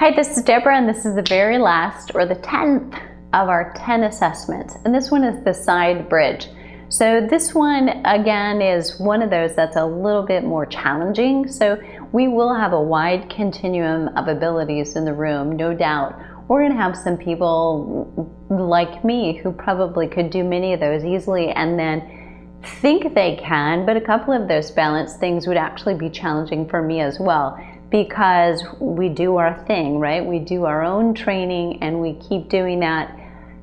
Hi, this is Deborah, and this is the very last, or the 10th of our 10 assessments. And this one is the side bridge. So this one, again, is one of those that's a little bit more challenging. So we will have a wide continuum of abilities in the room, no doubt. We're going to have some people like me who probably could do many of those easily and then think they can, but a couple of those balance things would actually be challenging for me as well, because we do our thing, right? We do our own training and we keep doing that,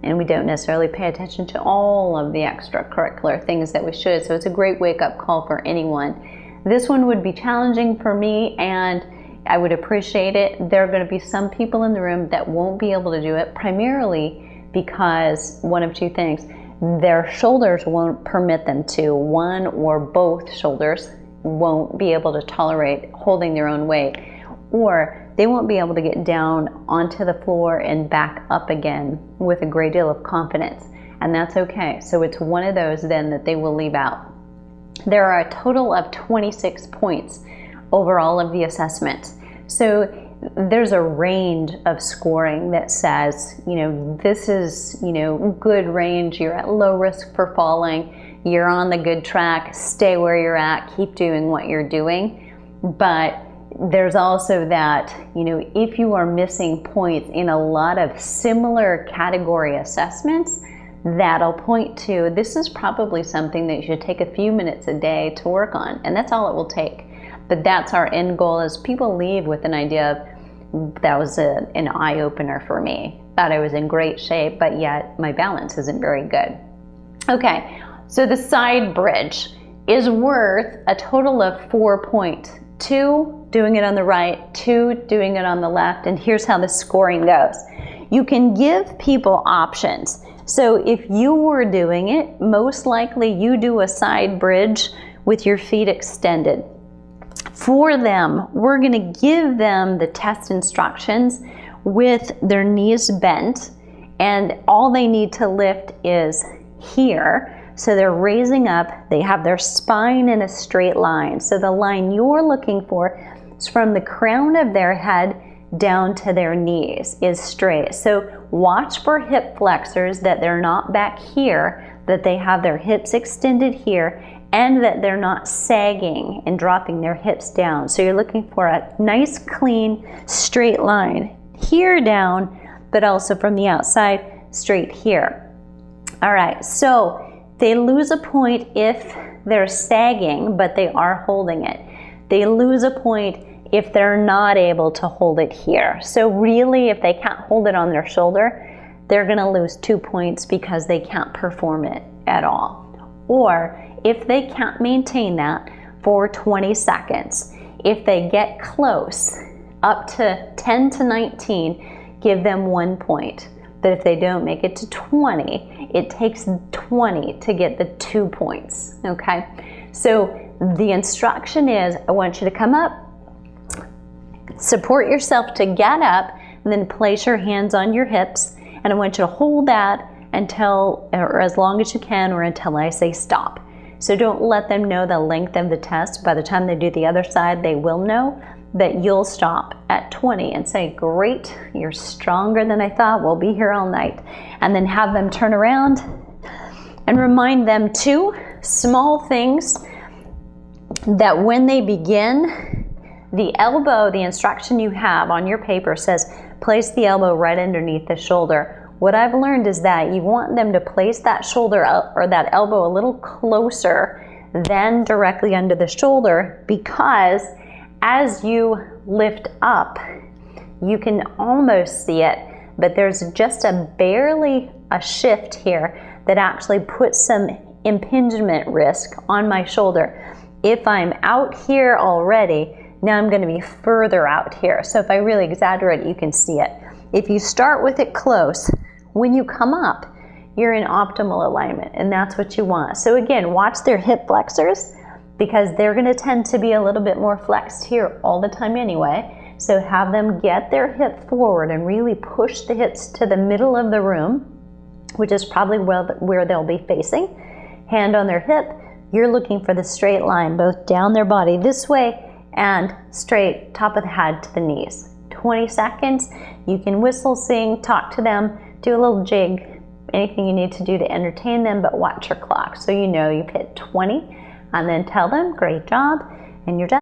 and we don't necessarily pay attention to all of the extracurricular things that we should. So it's a great wake-up call for anyone. This one would be challenging for me, and I would appreciate it. There are going to be some people in the room that won't be able to do it, primarily because one of two things. Their shoulders won't permit them to. One or both shoulders won't be able to tolerate holding their own weight, or they won't be able to get down onto the floor and back up again with a great deal of confidence, and that's okay. So it's one of those then that they will leave out. There are a total of 26 points over all of the assessments. So there's a range of scoring that says, this is, good range, you're at low risk for falling, you're on the good track, stay where you're at, keep doing what you're doing. But there's also that, if you are missing points in a lot of similar category assessments, that'll point to this is probably something that you should take a few minutes a day to work on, and that's all it will take. But that's our end goal, is people leave with an idea of, that was an eye-opener for me. Thought I was in great shape, but yet my balance isn't very good. Okay, so the side bridge is worth a total of 4 points. 2 doing it on the right, 2 doing it on the left, and here's how the scoring goes. You can give people options. So if you were doing it, most likely you do a side bridge with your feet extended. For them, we're going to give them the test instructions with their knees bent, and all they need to lift is here. So they're raising up, they have their spine in a straight line. So the line you're looking for is from the crown of their head down to their knees is straight. So watch for hip flexors, that they're not back here, that they have their hips extended here, and that they're not sagging and dropping their hips down. So you're looking for a nice, clean, straight line here down, but also from the outside, straight here. All right, so they lose a point if they're sagging, but they are holding it. They lose a point if they're not able to hold it here. So really, if they can't hold it on their shoulder, they're gonna lose 2 points because they can't perform it at all. Or if they can't maintain that for 20 seconds, if they get close, up to 10 to 19, give them 1 point. But if they don't make it to 20, it takes 20 to get the 2 points, okay? So the instruction is, I want you to come up, support yourself to get up, and then place your hands on your hips, and I want you to hold that until, or as long as you can, or until I say stop. So don't let them know the length of the test. By the time they do the other side, they will know that you'll stop at 20 and say, great, you're stronger than I thought, we'll be here all night. And then have them turn around and remind them 2 small things, that when they begin, the elbow, the instruction you have on your paper says, place the elbow right underneath the shoulder. What I've learned is that you want them to place that shoulder or that elbow a little closer than directly under the shoulder, because as you lift up, you can almost see it, but there's just barely a shift here that actually puts some impingement risk on my shoulder. If I'm out here already, now I'm going to be further out here. So if I really exaggerate, you can see it. If you start with it close, when you come up, you're in optimal alignment, and that's what you want. So again, watch their hip flexors, because they're going to tend to be a little bit more flexed here all the time anyway. So have them get their hip forward and really push the hips to the middle of the room, which is probably where they'll be facing. Hand on their hip, you're looking for the straight line, both down their body this way and straight top of the head to the knees. 20 seconds. You can whistle, sing, talk to them, do a little jig, anything you need to do to entertain them, but watch your clock so you know you've hit 20, and then tell them, great job, and you're done.